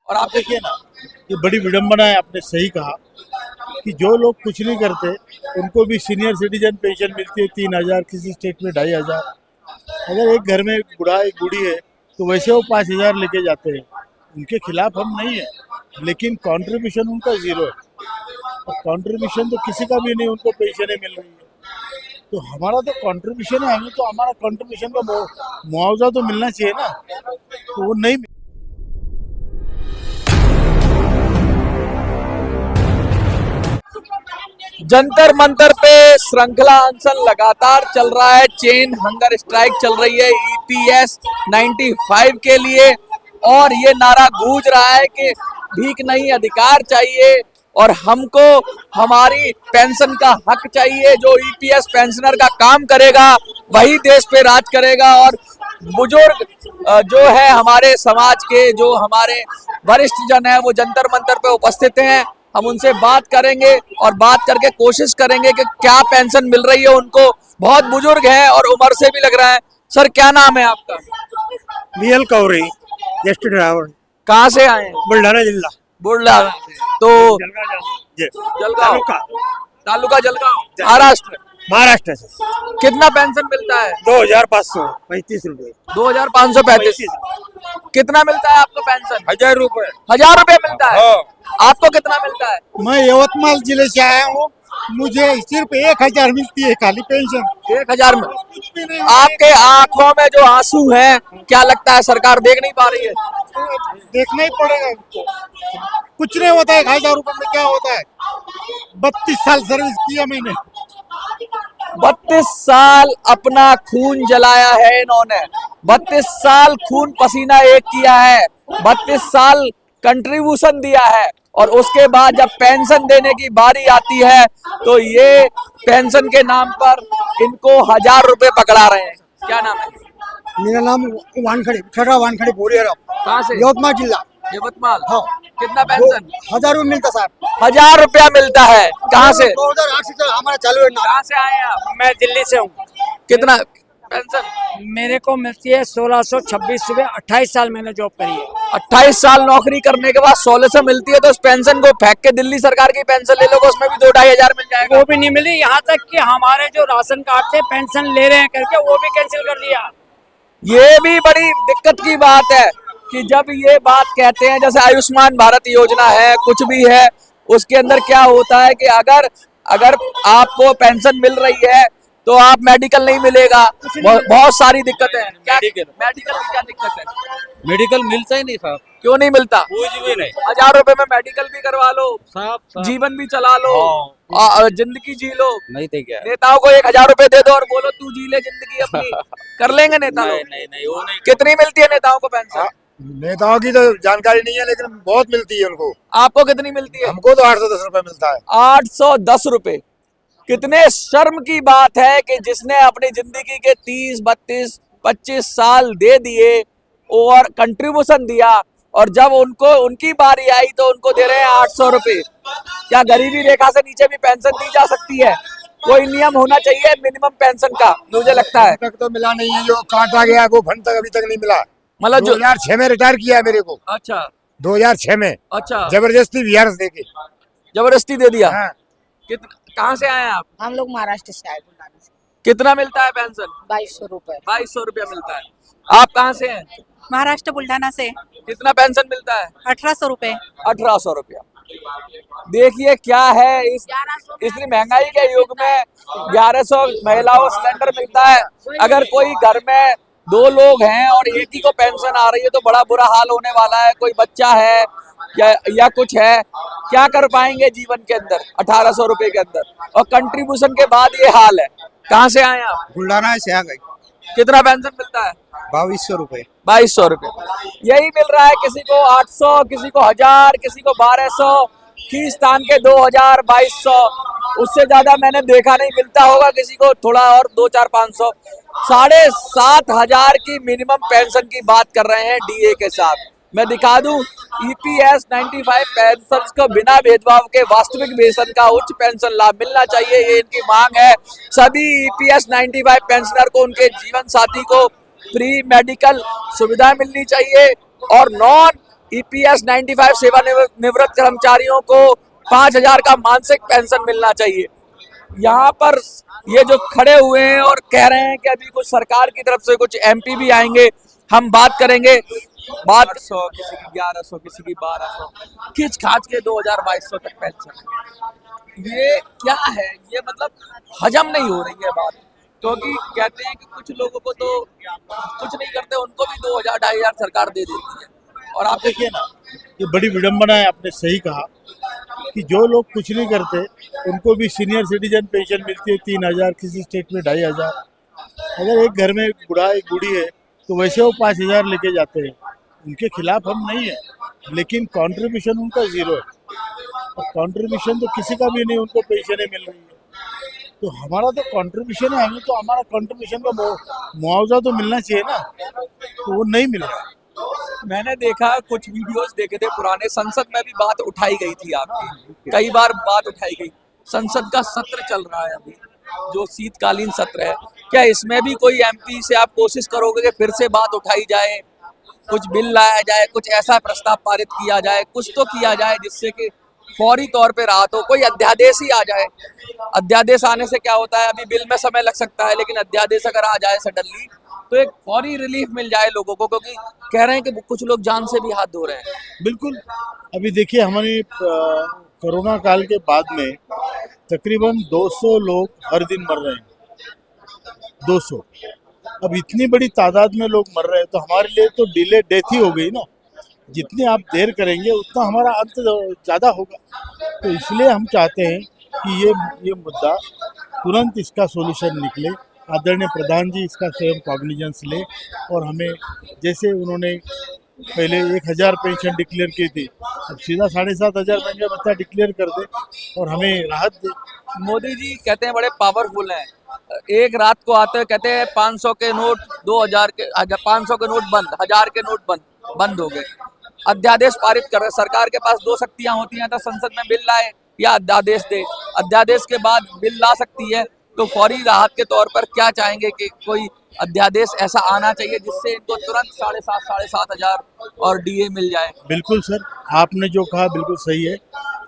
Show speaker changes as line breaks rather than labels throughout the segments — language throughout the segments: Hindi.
और आप देखिए ना, ये बड़ी विडंबना है, आपने सही कहा कि जो लोग कुछ नहीं करते उनको भी सीनियर सिटीजन पेंशन मिलती है 3,000, किसी स्टेट में 2,500। अगर एक घर में एक बूढ़ा एक बूढ़ी है तो वैसे वो 5,000 लेके जाते हैं। उनके खिलाफ हम नहीं है, लेकिन कंट्रीब्यूशन उनका जीरो है। और कंट्रीब्यूशन तो किसी का भी नहीं, उनको पेंशनें मिल रही है। तो हमारा तो कंट्रीब्यूशन है, हमें तो हमारा कंट्रीब्यूशन का मुआवजा तो मिलना चाहिए ना, तो वो नहीं।
जंतर मंतर पे श्रृंखला अनशन लगातार चल रहा है, चेन हंगर स्ट्राइक चल रही है ईपीएस 95 के लिए, और ये नारा गूंज रहा है कि भीख नहीं अधिकार चाहिए और हमको हमारी पेंशन का हक चाहिए। जो ईपीएस पेंशनर का काम करेगा वही देश पे राज करेगा। और बुजुर्ग जो है हमारे समाज के, जो हमारे वरिष्ठ जन है, वो जंतर मंतर पे उपस्थित हैं। हम उनसे बात करेंगे और बात करके कोशिश करेंगे कि क्या पेंशन मिल रही है उनको। बहुत बुजुर्ग हैं और उम्र से भी लग रहा है। सर क्या नाम है आपका?
बीएल कौरी, गेस्ट ड्राइवर।
कहाँ से आए हैं?
बुल्ढाना जिला।
बुल्ढाना। तो जलगांव तालुका जलगांव, महाराष्ट्र।
महाराष्ट्र से
कितना पेंशन मिलता है?
2,535 रुपए।
2,535। कितना मिलता है आपको पेंशन?
1,000 रुपए।
1,000 रुपए मिलता है। आपको कितना मिलता है?
मैं यवतमाल जिले से आया हूँ, मुझे सिर्फ 1,000 मिलती है खाली पेंशन।
1,000 में
कुछ भी नहीं।
आपके आंखों में जो आंसू हैं, क्या लगता है सरकार देख नहीं पा रही है?
देखना ही पड़ेगा उनको। कुछ नहीं होता है, 1,000 रुपए में क्या होता है? 32 साल सर्विस किया मैंने।
32 साल अपना खून जलाया है इन्होंने। 32 साल खून पसीना एक किया है। 32 साल कंट्रीब्यूशन दिया है, और उसके बाद जब पेंशन देने की बारी आती है तो ये पेंशन के नाम पर इनको 1,000 रुपए पकड़ा रहे हैं। क्या नाम है?
मेरा नाम वानखड़े, छठा वानखड़े बोरियर।
कहाँ से?
यवतमाल जिला।
यवतमाल।
हाँ।
कितना पेंशन?
1,000 रुपए मिलता साहब।
1,000 रुपया मिलता है। कहाँ से?
2008 से हमारा चालू है।
कहाँ से आए हैं आप?
मैं दिल्ली से हूँ।
कितना पेंशन?
मेरे को मिलती है 1,626 रुपए। 28 साल मैंने जॉब करी है।
28 साल नौकरी करने के बाद 1,600 मिलती है, तो उस पेंशन को फेंक के दिल्ली सरकार की पेंशन ले लो, उसमें भी 2-2,500 मिल जाएगा।
वो भी नहीं मिली, यहाँ तक कि हमारे जो राशन कार्ड से पेंशन ले रहे हैं करके वो भी कैंसिल कर दिया।
ये भी बड़ी दिक्कत की बात है कि जब ये बात कहते हैं, जैसे आयुष्मान भारत योजना है, कुछ भी है, उसके अंदर क्या होता है कि अगर आपको पेंशन मिल रही है तो आप मेडिकल नहीं मिलेगा। बहुत सारी दिक्कतें हैं। क्या मेडिकल की क्या दिक्कत है?
मेडिकल मिलता ही नहीं साहब।
क्यों नहीं मिलता?
कुछ भी नहीं।
1,000 रुपए में मेडिकल भी करवा लो,
साहब
जीवन भी चला लो, जिंदगी जी लो।
नहीं थे क्या?
नेताओं को 1,000 रुपए दे दो और बोलो तू जी ले जिंदगी अपनी। कर लेंगे नेता लोग?
नहीं वो नहीं।
कितनी मिलती है नेताओं को पेंशन?
नेताओं की तो जानकारी नहीं है, लेकिन बहुत मिलती है उनको।
आपको कितनी मिलती है?
हमको तो 810 रुपए मिलता है।
810 रुपए। कितने शर्म की बात है कि जिसने अपनी जिंदगी के 30, 32, 25 साल दे दिए और कंट्रीब्यूशन दिया, और जब उनकी बारी आई तो उनको दे रहे हैं 800 रुपए। क्या गरीबी रेखा से नीचे भी पेंशन दी जा सकती है? कोई नियम होना चाहिए मिनिमम पेंशन का, मुझे लगता है।
तक तो मिला नहीं है, जो काटा गया वो फंड तक अभी तक नहीं मिला।
मतलब
2006 में रिटायर किया है मेरे को।
अच्छा
2006 में।
अच्छा,
जबरदस्ती बिहार से देके।
जबरदस्ती दे दिया।
हाँ।
कहाँ से आए हैं आप?
हम लोग महाराष्ट्र से आए, बुल्ढाना से।
कितना मिलता है पेंशन?
2,200 रुपए।
2,200 रुपया मिलता है। आप कहाँ से हैं?
महाराष्ट्र बुल्ढाना से।
कितना पेंशन मिलता है?
1,800 रुपए।
1,800 रुपया। देखिए क्या है, इतनी महंगाई के युग में 1,100 महिलाओं सिलेंडर मिलता है। अगर कोई घर में 2 लोग हैं और एक ही को पेंशन आ रही है तो बड़ा बुरा हाल होने वाला है। कोई बच्चा है या कुछ है, क्या कर पाएंगे जीवन के अंदर 1,800 रुपए के अंदर, और कंट्रीब्यूशन के बाद ये हाल है। कहाँ से आए आप?
बुल्ढाना से आ गए।
कितना पेंशन मिलता है?
2,200 रुपए।
2,200 रुपए। यही मिल रहा है, किसी को 800, किसी को 1,000, किसी को 1,200, खींच तान के 2,000, 2,200। उससे ज्यादा मैंने देखा नहीं मिलता होगा किसी को, थोड़ा और 2-4, 500। 7,500 की मिनिमम पेंशन की बात कर रहे हैं डीए के साथ। मैं दिखा दूं, ईपीएस 95 पेंशन को बिना भेदभाव के वास्तविक वेतन का उच्च पेंशन लाभ मिलना चाहिए, ये इनकी मांग है। सभी ईपीएस 95 पेंशनर को उनके जीवन साथी को फ्री मेडिकल सुविधा मिलनी चाहिए, और नॉन ईपीएस 95 सेवानिवृत्त कर्मचारियों को 5,000 का मासिक पेंशन मिलना चाहिए। यहाँ पर ये जो खड़े हुए हैं और कह रहे हैं कि अभी कुछ सरकार की तरफ से कुछ एमपी भी आएंगे, हम बात करेंगे। बात 100, किसी की 1100, किसी की 1200, खींच खाच के 2,000-2,200 तक पेंशन। ये क्या है? ये मतलब हजम नहीं हो रही है बात, क्योंकि कहते हैं कि कुछ लोगों को तो कुछ नहीं करते, उनको भी 2,000-2,500 सरकार दे देती है। और आप
देखिए ना, ये बड़ी विडंबना है। आपने सही कहा कि जो लोग कुछ नहीं करते उनको भी सीनियर सिटीजन पेंशन मिलती है 3,000, किसी स्टेट में 2,500। अगर एक घर में एक बूढ़ा एक बूढ़ी है तो वैसे वो 5,000 लेके जाते हैं। उनके खिलाफ हम नहीं है, लेकिन कंट्रीब्यूशन उनका जीरो है। और कंट्रीब्यूशन तो किसी का भी नहीं, उनको पेंशनें मिल रही है। तो हमारा तो कंट्रीब्यूशन है, हमें तो हमारा कंट्रीब्यूशन का मुआवजा तो मिलना चाहिए ना, तो वो नहीं मिल रहा है।
मैंने देखा, कुछ वीडियोस देखे थे पुराने, संसद में भी बात उठाई गई थी आपकी, कई बार बात उठाई गई। संसद का सत्र चल रहा है अभी, जो शीतकालीन सत्र है, क्या इसमें भी कोई एमपी से आप कोशिश करोगे कि फिर से बात उठाई जाए, कुछ बिल लाया जाए, कुछ ऐसा प्रस्ताव पारित किया जाए, कुछ तो किया जाए जिससे कि फौरी तौर पे राहत हो, कोई अध्यादेश ही आ जाए। अध्यादेश आने से क्या होता है, अभी बिल में समय लग सकता है, लेकिन अध्यादेश अगर आ जाए सडनली तो एक फौरी रिलीफ मिल जाए लोगों को, क्योंकि कह रहे हैं कि कुछ लोग जान से भी हाथ धो रहे हैं।
बिल्कुल। अभी देखिए, हमारी कोरोना काल के बाद में तकरीबन 200 लोग हर दिन मर रहे हैं। 200। अब इतनी बड़ी तादाद में लोग मर रहे हैं तो हमारे लिए तो डिले डेथ ही हो गई ना। जितनी आप देर करेंगे उतना हमारा अंत ज़्यादा होगा। तो इसलिए हम चाहते हैं कि ये मुद्दा तुरंत इसका सॉल्यूशन निकले। आदरणीय प्रधान जी इसका स्वयं कॉग्निजेंस ले और हमें, जैसे उन्होंने पहले 1,000 पेंशन डिक्लेयर की थी, अब सीधा 7,500 महंगा भत्ता डिक्लेयर कर दे और हमें राहत दे।
मोदी जी कहते हैं बड़े पावरफुल हैं। एक रात को आते हैं, कहते हैं 500 के नोट, 2,000 के, 500 के नोट बंद, 1,000 के नोट बंद हो गए। अध्यादेश पारित कर रहे। सरकार के पास 2 शक्तियां होती हैं, तो संसद में बिल लाए या अध्यादेश दे। अध्यादेश के बाद बिल ला सकती है, तो फौरी राहत के तौर पर क्या चाहेंगे कि कोई अध्यादेश ऐसा आना चाहिए जिससे इनको तुरंत 7,500 और डीए मिल जाए।
बिल्कुल सर, आपने जो कहा बिल्कुल सही है।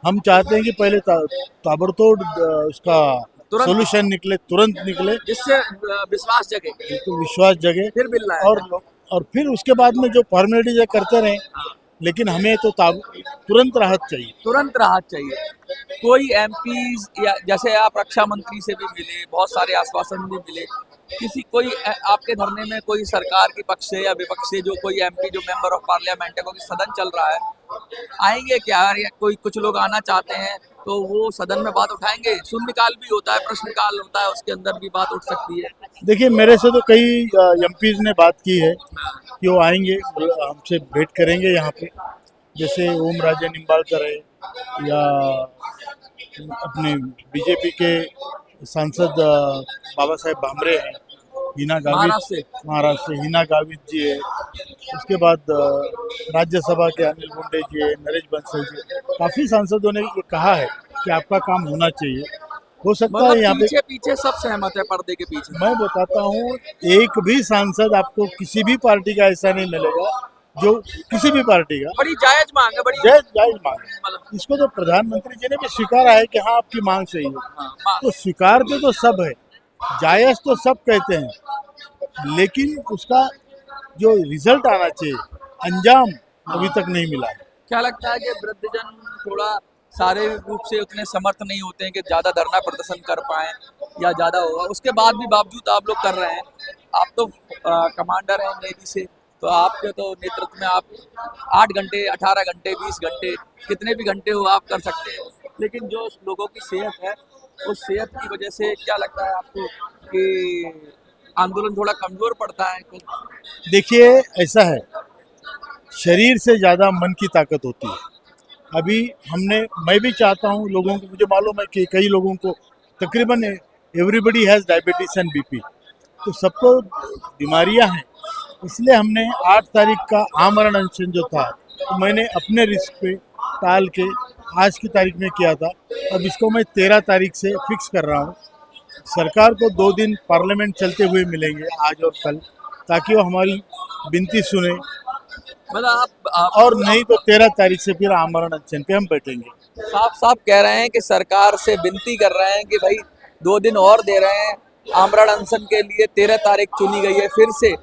हम चाहते हैं कि पहले ताबड़तोड़ उसका सॉल्यूशन निकले, तुरंत निकले,
जिससे विश्वास जगे,
बिल्कुल विश्वास जगे,
फिर बिल लाया
और फिर उसके बाद में जो फॉर्मेलिटीज करते रहें, लेकिन हमें तो तुरंत राहत चाहिए।
तुरंत राहत चाहिए। कोई एमपीज या जैसे आप रक्षा मंत्री से भी मिले, बहुत सारे आश्वासन भी मिले, कोई आपके धरने में कोई सरकार के पक्ष से या विपक्ष से जो कोई एमपी जो मेंबर ऑफ पार्लियामेंट है, क्योंकि सदन चल रहा है, आएंगे क्या? या कोई कुछ लोग आना चाहते हैं तो वो सदन में बात उठाएंगे। शून्यकाल भी होता है, प्रश्नकाल होता है, उसके अंदर भी बात उठ सकती है।
देखिए, मेरे से तो कई एमपीज ने बात की है कि वो आएंगे, हमसे भेंट करेंगे यहाँ पे। जैसे ओम राजे निम्बालकर है, या अपने बीजेपी के सांसद बाबा साहेब भामरे हैं, हिना गावित, महाराष्ट्र से हिना गावित जी है। उसके बाद राज्यसभा के अनिल मुंडे जी है, नरेश बंसल जी, काफ़ी सांसदों ने ये कहा है कि आपका काम होना चाहिए। हो सकता है यहाँ पे
पीछे सब सहमत है, पर्दे के पीछे।
मैं बताता हूँ, एक भी सांसद आपको किसी भी पार्टी का ऐसा नहीं मिलेगा जो किसी भी पार्टी का,
बड़ी जायज मांग है, बड़ी
जायज मांग है। इसको तो प्रधानमंत्री जी ने भी स्वीकारा है कि हाँ आपकी मांग सही है, तो स्वीकारते तो सब है, जायज तो सब कहते हैं, लेकिन उसका जो रिजल्ट आना चाहिए, अंजाम अभी तक नहीं मिला है।
क्या लगता है कि वृद्धजन थोड़ा शारीरिक रूप से उतने समर्थ नहीं होते हैं कि ज्यादा धरना प्रदर्शन कर पाए, या ज्यादा होगा उसके बाद भी बावजूद आप लोग कर रहे हैं? आप तो कमांडर हैं नेवी से, तो आपके तो नेतृत्व में आप 8 घंटे, 18 घंटे, 20 घंटे, कितने भी घंटे हो आप कर सकते हैं, लेकिन जो लोगों की सेहत है, उस सेहत की वजह से क्या लगता है आपको कि आंदोलन थोड़ा कमजोर पड़ता है?
देखिए, ऐसा है, शरीर से ज़्यादा मन की ताकत होती है। अभी मैं भी चाहता हूँ लोगों को, मुझे मालूम है कि कई लोगों को, तकरीबन everybody has diabetes and BP, तो सबको बीमारियां हैं। इसलिए हमने 8 तारीख का आमरण अनशन जो था, तो मैंने अपने रिस्क पे टाल के आज की तारीख में किया था। अब इसको मैं 13 तारीख से फिक्स कर रहा हूँ। सरकार को 2 दिन पार्लियामेंट चलते हुए मिलेंगे, आज और कल, ताकि वो हमारी विनती सुने
मतलब आप
और नहीं तो 13 तारीख से फिर आमरण अनशन पे हम बैठेंगे।
साफ साफ कह रहे हैं कि सरकार से विनती कर रहे हैं कि भाई 2 दिन और दे रहे हैं आमरण अनशन के लिए। 13 तारीख चुनी गई है, फिर से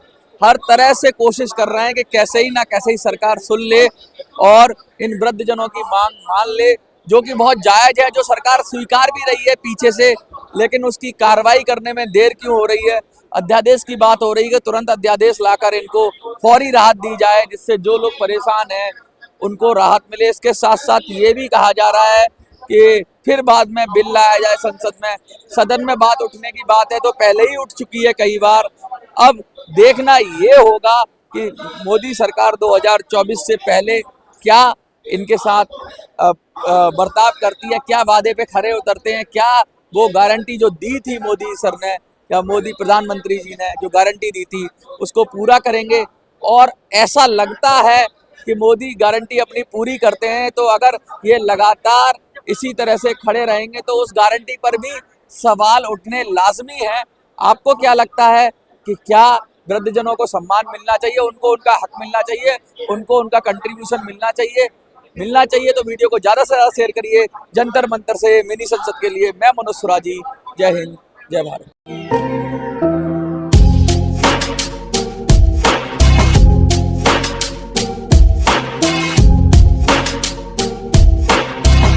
हर तरह से कोशिश कर रहे हैं कि कैसे ही ना कैसे ही सरकार सुन ले और इन वृद्धजनों की मांग मान ले, जो कि बहुत जायज है, जो सरकार स्वीकार भी रही है पीछे से, लेकिन उसकी कार्रवाई करने में देर क्यों हो रही है। अध्यादेश की बात हो रही है कि तुरंत अध्यादेश लाकर इनको फौरी राहत दी जाए, जिससे जो लोग परेशान हैं उनको राहत मिले। इसके साथ साथ ये भी कहा जा रहा है कि फिर बाद में बिल लाया जाए संसद में। सदन में बात उठने की बात है तो पहले ही उठ चुकी है कई बार। अब देखना ये होगा कि मोदी सरकार 2024 से पहले क्या इनके साथ बर्ताव करती है, क्या वादे पे खरे उतरते हैं, क्या वो गारंटी जो दी थी मोदी सर ने या मोदी प्रधानमंत्री जी ने जो गारंटी दी थी उसको पूरा करेंगे। और ऐसा लगता है कि मोदी गारंटी अपनी पूरी करते हैं, तो अगर ये लगातार इसी तरह से खड़े रहेंगे तो उस गारंटी पर भी सवाल उठने लाजमी है। आपको क्या लगता है कि क्या वृद्धजनों को सम्मान मिलना चाहिए, उनको उनका हक मिलना चाहिए, उनको उनका कंट्रीब्यूशन मिलना चाहिए तो वीडियो को ज़्यादा से ज़्यादा शेयर करिए। जंतर मंतर से मिनी संसद के लिए मैं मनोज सुराजी, जय हिंद, जय भारत।